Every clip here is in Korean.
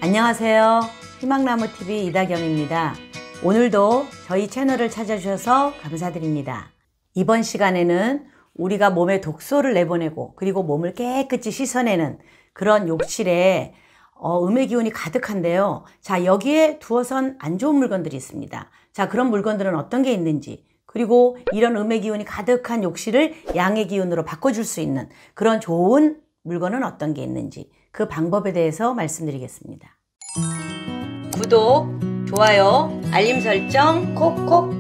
안녕하세요. 희망나무TV 이다경입니다. 오늘도 저희 채널을 찾아주셔서 감사드립니다. 이번 시간에는 우리가 몸에 독소를 내보내고 그리고 몸을 깨끗이 씻어내는 그런 욕실에 음의 기운이 가득한데요. 자, 여기에 두어선 안 좋은 물건들이 있습니다. 자, 그런 물건들은 어떤 게 있는지, 그리고 이런 음의 기운이 가득한 욕실을 양의 기운으로 바꿔줄 수 있는 그런 좋은 물건은 어떤 게 있는지, 그 방법에 대해서 말씀드리겠습니다. 구독, 좋아요, 알림 설정 콕콕.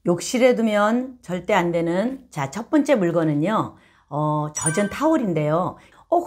욕실에 두면 절대 안 되는, 자, 첫 번째 물건은요, 젖은 타올인데요.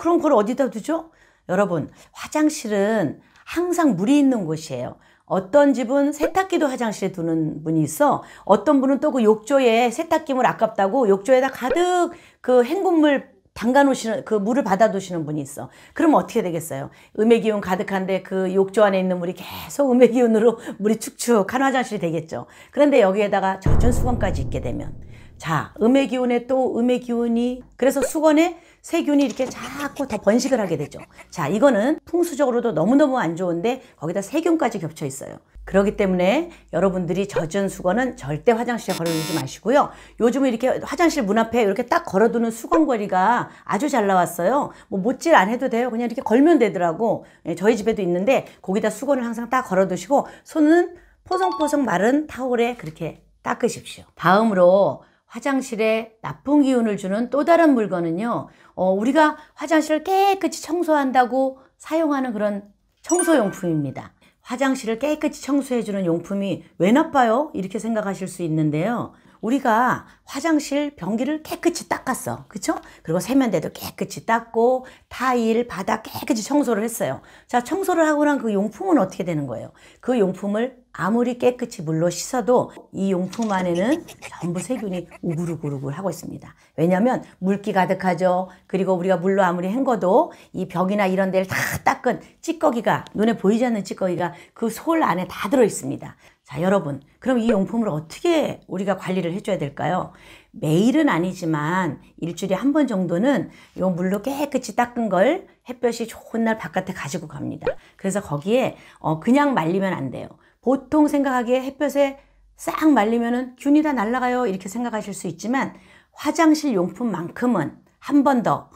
그럼 그걸 어디다 두죠? 여러분, 화장실은 항상 물이 있는 곳이에요. 어떤 집은 세탁기도 화장실에 두는 분이 있어. 어떤 분은 또 그 욕조에 세탁기물 아깝다고 욕조에다 가득 그 헹굼물 담가 놓으시는, 그 물을 받아 두시는 분이 있어. 그럼 어떻게 되겠어요? 음의 기운 가득한데 그 욕조 안에 있는 물이 계속 음의 기운으로 물이 축축한 화장실이 되겠죠. 그런데 여기에다가 젖은 수건까지 있게 되면, 자, 음의 기운에 또 음의 기운이, 그래서 수건에 세균이 이렇게 자꾸 더 번식을 하게 되죠. 자, 이거는 풍수적으로도 너무너무 안 좋은데 거기다 세균까지 겹쳐 있어요. 그렇기 때문에 여러분들이 젖은 수건은 절대 화장실에 걸어두지 마시고요. 요즘은 이렇게 화장실 문 앞에 이렇게 딱 걸어두는 수건걸이가 아주 잘 나왔어요. 뭐 못질 안 해도 돼요. 그냥 이렇게 걸면 되더라고. 저희 집에도 있는데 거기다 수건을 항상 딱 걸어두시고 손은 포송포송 마른 타올에 그렇게 닦으십시오. 다음으로 화장실에 나쁜 기운을 주는 또 다른 물건은요, 우리가 화장실을 깨끗이 청소한다고 사용하는 그런 청소용품입니다. 화장실을 깨끗이 청소해주는 용품이 왜 나빠요? 이렇게 생각하실 수 있는데요. 우리가 화장실 변기를 깨끗이 닦았어. 그쵸? 그리고 세면대도 깨끗이 닦고 타일, 바닥 깨끗이 청소를 했어요. 자, 청소를 하고 난 그 용품은 어떻게 되는 거예요? 그 용품을 아무리 깨끗이 물로 씻어도 이 용품 안에는 전부 세균이 우글우글우글 하고 있습니다. 왜냐하면 물기 가득하죠. 그리고 우리가 물로 아무리 헹궈도 이 벽이나 이런 데를 다 닦은 찌꺼기가, 눈에 보이지 않는 찌꺼기가 그 솔 안에 다 들어 있습니다. 자, 여러분, 그럼 이 용품을 어떻게 우리가 관리를 해줘야 될까요? 매일은 아니지만 일주일에 한 번 정도는 이 물로 깨끗이 닦은 걸 햇볕이 좋은 날 바깥에 가지고 갑니다. 그래서 거기에 그냥 말리면 안 돼요. 보통 생각하기에 햇볕에 싹 말리면은 균이 다 날아가요, 이렇게 생각하실 수 있지만 화장실 용품만큼은 한 번 더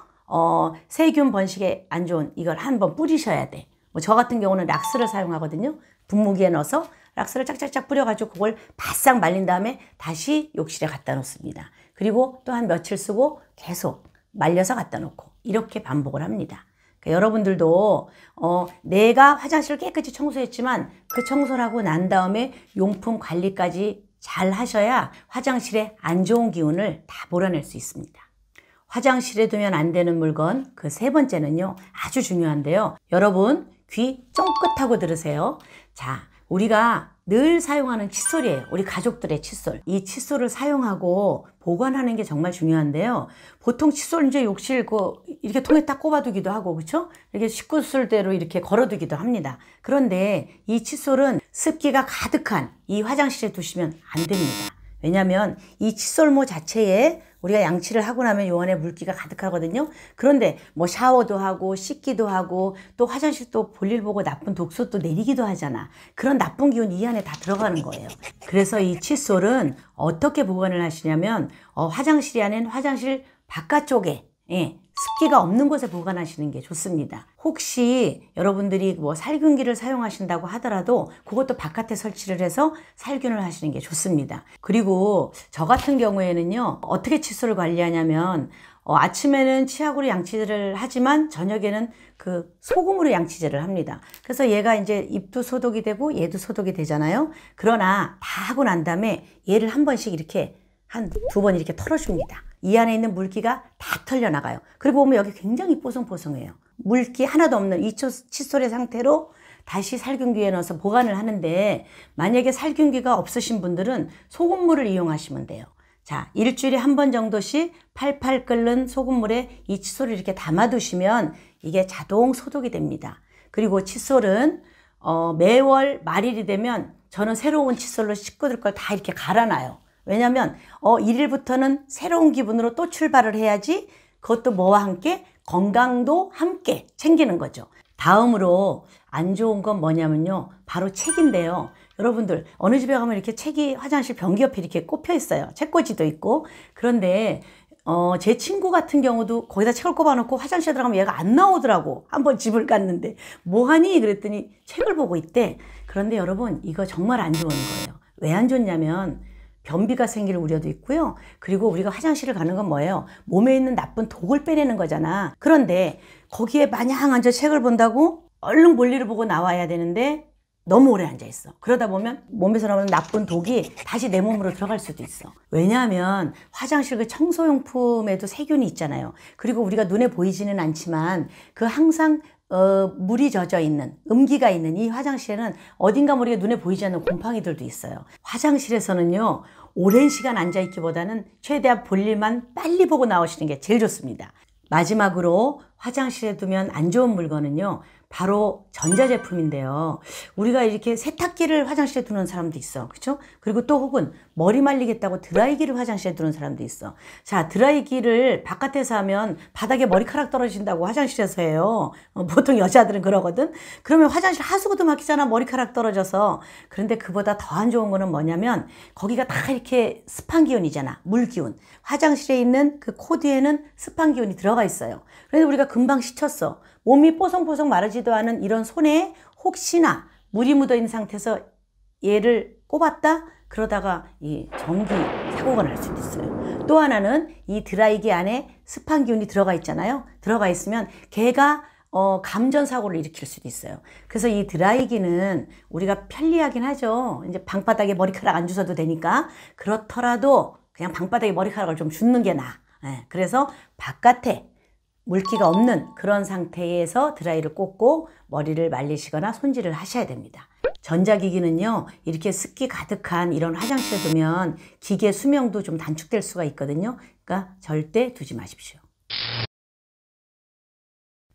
세균 번식에 안 좋은 이걸 한 번 뿌리셔야 돼. 뭐 저 같은 경우는 락스를 사용하거든요. 분무기에 넣어서 락스를 짝짝짝 뿌려가지고 그걸 바싹 말린 다음에 다시 욕실에 갖다 놓습니다. 그리고 또 한 며칠 쓰고 계속 말려서 갖다 놓고 이렇게 반복을 합니다. 그러니까 여러분들도 내가 화장실을 깨끗이 청소했지만 그 청소를 하고 난 다음에 용품 관리까지 잘 하셔야 화장실에 안 좋은 기운을 다 몰아낼 수 있습니다. 화장실에 두면 안 되는 물건, 그 세 번째는요, 아주 중요한데요. 여러분 귀 쫑긋하고 들으세요. 자, 우리가 늘 사용하는 칫솔이에요. 우리 가족들의 칫솔. 이 칫솔을 사용하고 보관하는 게 정말 중요한데요. 보통 칫솔 이제 욕실 이렇게 통에 딱 꼽아두기도 하고, 그렇죠? 이렇게 식구 쓸대로 이렇게 걸어두기도 합니다. 그런데 이 칫솔은 습기가 가득한 이 화장실에 두시면 안 됩니다. 왜냐하면 이 칫솔모 자체에 우리가 양치를 하고 나면 요 안에 물기가 가득하거든요. 그런데 뭐 샤워도 하고 씻기도 하고 또 화장실 또 볼일 보고 나쁜 독소 또 내리기도 하잖아. 그런 나쁜 기운 이 안에 다 들어가는 거예요. 그래서 이 칫솔은 어떻게 보관을 하시냐면 화장실 안엔 화장실 바깥쪽에, 습기가 없는 곳에 보관하시는 게 좋습니다. 혹시 여러분들이 뭐 살균기를 사용하신다고 하더라도 그것도 바깥에 설치를 해서 살균을 하시는 게 좋습니다. 그리고 저 같은 경우에는요, 어떻게 칫솔을 관리하냐면 아침에는 치약으로 양치를 하지만 저녁에는 그 소금으로 양치제를 합니다. 그래서 얘가 이제 입도 소독이 되고 얘도 소독이 되잖아요. 그러나 다 하고 난 다음에 얘를 한 번씩 이렇게 한 두 번 이렇게 털어줍니다. 이 안에 있는 물기가 다 털려나가요. 그리고 보면 여기 굉장히 뽀송뽀송해요. 물기 하나도 없는 이 칫솔의 상태로 다시 살균기에 넣어서 보관을 하는데, 만약에 살균기가 없으신 분들은 소금물을 이용하시면 돼요. 자, 일주일에 한 번 정도씩 팔팔 끓는 소금물에 이 칫솔을 이렇게 담아두시면 이게 자동 소독이 됩니다. 그리고 칫솔은 매월 말일이 되면 저는 새로운 칫솔로 식구들 걸 다 이렇게 갈아놔요. 왜냐면 1일부터는 새로운 기분으로 또 출발을 해야지, 그것도 뭐와 함께 건강도 함께 챙기는 거죠. 다음으로 안 좋은 건 뭐냐면요. 바로 책인데요. 여러분들 어느 집에 가면 이렇게 책이 화장실 변기 옆에 이렇게 꼽혀 있어요. 책꽂이도 있고. 그런데 제 친구 같은 경우도 거기다 책을 꼽아놓고 화장실에 들어가면 얘가 안 나오더라고. 한번 집을 갔는데 뭐하니? 그랬더니 책을 보고 있대. 그런데 여러분 이거 정말 안 좋은 거예요. 왜 안 좋냐면 변비가 생길 우려도 있고요. 그리고 우리가 화장실을 가는 건 뭐예요? 몸에 있는 나쁜 독을 빼내는 거잖아. 그런데 거기에 마냥 앉아 책을 본다고 얼른 볼일을 보고 나와야 되는데 너무 오래 앉아 있어. 그러다 보면 몸에서 나오는 나쁜 독이 다시 내 몸으로 들어갈 수도 있어. 왜냐하면 화장실 그 청소용품에도 세균이 있잖아요. 그리고 우리가 눈에 보이지는 않지만 그 항상 물이 젖어 있는 음기가 있는 이 화장실에는 어딘가 모르게 눈에 보이지 않는 곰팡이들도 있어요. 화장실에서는요 오랜 시간 앉아 있기보다는 최대한 볼 일만 빨리 보고 나오시는 게 제일 좋습니다. 마지막으로 화장실에 두면 안 좋은 물건은요 바로 전자제품인데요. 우리가 이렇게 세탁기를 화장실에 두는 사람도 있어. 그렇죠? 그리고 또 혹은 머리 말리겠다고 드라이기를 화장실에 두는 사람도 있어. 자, 드라이기를 바깥에서 하면 바닥에 머리카락 떨어진다고 화장실에서 해요. 보통 여자들은 그러거든. 그러면 화장실 하수구도 막히잖아. 머리카락 떨어져서. 그런데 그보다 더 안 좋은 거는 뭐냐면 거기가 다 이렇게 습한 기운이잖아. 물 기운. 화장실에 있는 그 코드에는 습한 기운이 들어가 있어요. 그래서 우리가 금방 씻었어. 몸이 뽀송뽀송 마르지도 않은 이런 손에 혹시나 물이 묻어 있는 상태에서 얘를 꼽았다? 그러다가 이 전기 사고가 날 수도 있어요. 또 하나는 이 드라이기 안에 습한 기운이 들어가 있잖아요. 들어가 있으면 걔가 감전 사고를 일으킬 수도 있어요. 그래서 이 드라이기는 우리가 편리하긴 하죠. 이제 방바닥에 머리카락 안 주워도 되니까. 그렇더라도 그냥 방바닥에 머리카락을 좀 줍는 게 나아. 그래서 바깥에 물기가 없는 그런 상태에서 드라이를 꽂고 머리를 말리시거나 손질을 하셔야 됩니다. 전자기기는요 이렇게 습기 가득한 이런 화장실에 두면 기계 수명도 좀 단축될 수가 있거든요. 그러니까 절대 두지 마십시오.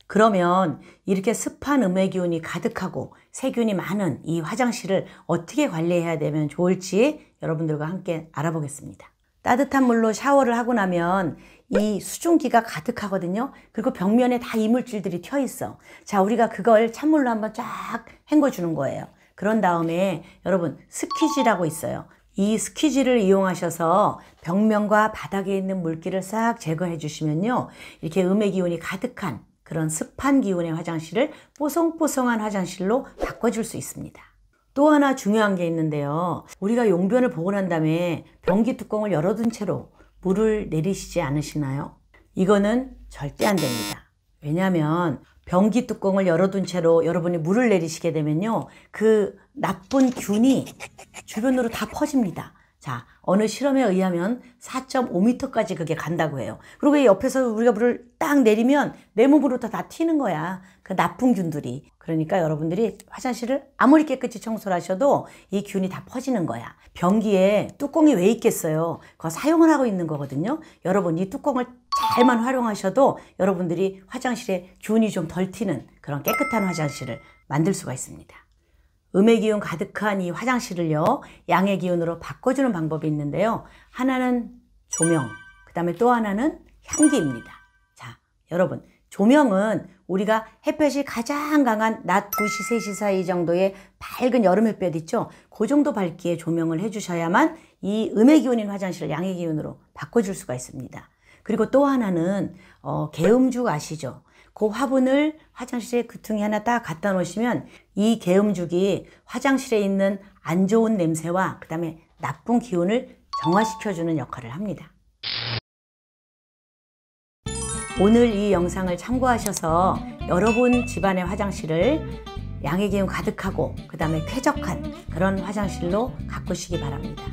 그러면 이렇게 습한 음의 기운이 가득하고 세균이 많은 이 화장실을 어떻게 관리해야 되면 좋을지 여러분들과 함께 알아보겠습니다. 따뜻한 물로 샤워를 하고 나면 이 수증기가 가득하거든요. 그리고 벽면에 다 이물질들이 튀어 있어. 자, 우리가 그걸 찬물로 한번 쫙 헹궈주는 거예요. 그런 다음에 여러분 스퀴지라고 있어요. 이 스퀴지를 이용하셔서 벽면과 바닥에 있는 물기를 싹 제거해 주시면요. 이렇게 음의 기운이 가득한 그런 습한 기운의 화장실을 뽀송뽀송한 화장실로 바꿔줄 수 있습니다. 또 하나 중요한 게 있는데요. 우리가 용변을 보고 난 다음에 변기 뚜껑을 열어둔 채로 물을 내리시지 않으시나요? 이거는 절대 안 됩니다. 왜냐하면 변기 뚜껑을 열어둔 채로 여러분이 물을 내리시게 되면요. 그 나쁜 균이 주변으로 다 퍼집니다. 자, 어느 실험에 의하면 4.5m까지 그게 간다고 해요. 그리고 옆에서 우리가 물을 딱 내리면 내 몸으로부터 다 튀는 거야. 그 나쁜 균들이. 그러니까 여러분들이 화장실을 아무리 깨끗이 청소를 하셔도 이 균이 다 퍼지는 거야. 변기에 뚜껑이 왜 있겠어요? 그거 사용을 하고 있는 거거든요. 여러분 이 뚜껑을 잘만 활용하셔도 여러분들이 화장실에 균이 좀 덜 튀는 그런 깨끗한 화장실을 만들 수가 있습니다. 음의 기운 가득한 이 화장실을요, 양의 기운으로 바꿔주는 방법이 있는데요. 하나는 조명, 그 다음에 또 하나는 향기입니다. 자, 여러분, 조명은 우리가 햇볕이 가장 강한 낮 2시, 3시 사이 정도의 밝은 여름 햇볕 있죠? 그 정도 밝기에 조명을 해주셔야만 이 음의 기운인 화장실을 양의 기운으로 바꿔줄 수가 있습니다. 그리고 또 하나는 개음죽 아시죠? 그 화분을 화장실에 그퉁이 하나 딱 갖다 놓으시면 이 개음죽이 화장실에 있는 안 좋은 냄새와 그 다음에 나쁜 기운을 정화시켜주는 역할을 합니다. 오늘 이 영상을 참고하셔서 여러분 집안의 화장실을 양의 기운 가득하고 그 다음에 쾌적한 그런 화장실로 가꾸시기 바랍니다.